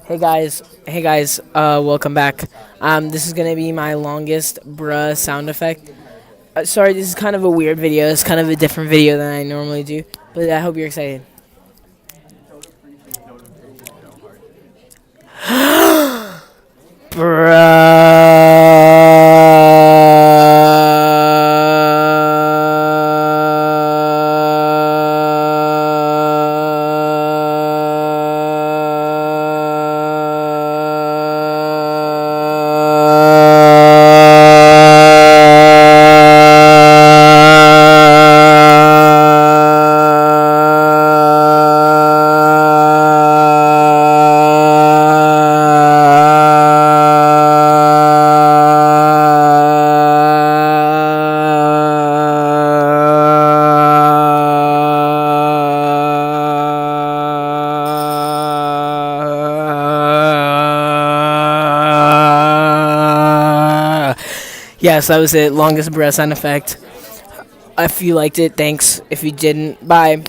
Welcome back. This is gonna be my longest bruh sound effect. Sorry, this is kind of a weird video. It's kind of a different video than I normally do, but I hope you're excited. Yes, that was it. Longest breath sound effect. If you liked it, thanks. If you didn't, bye.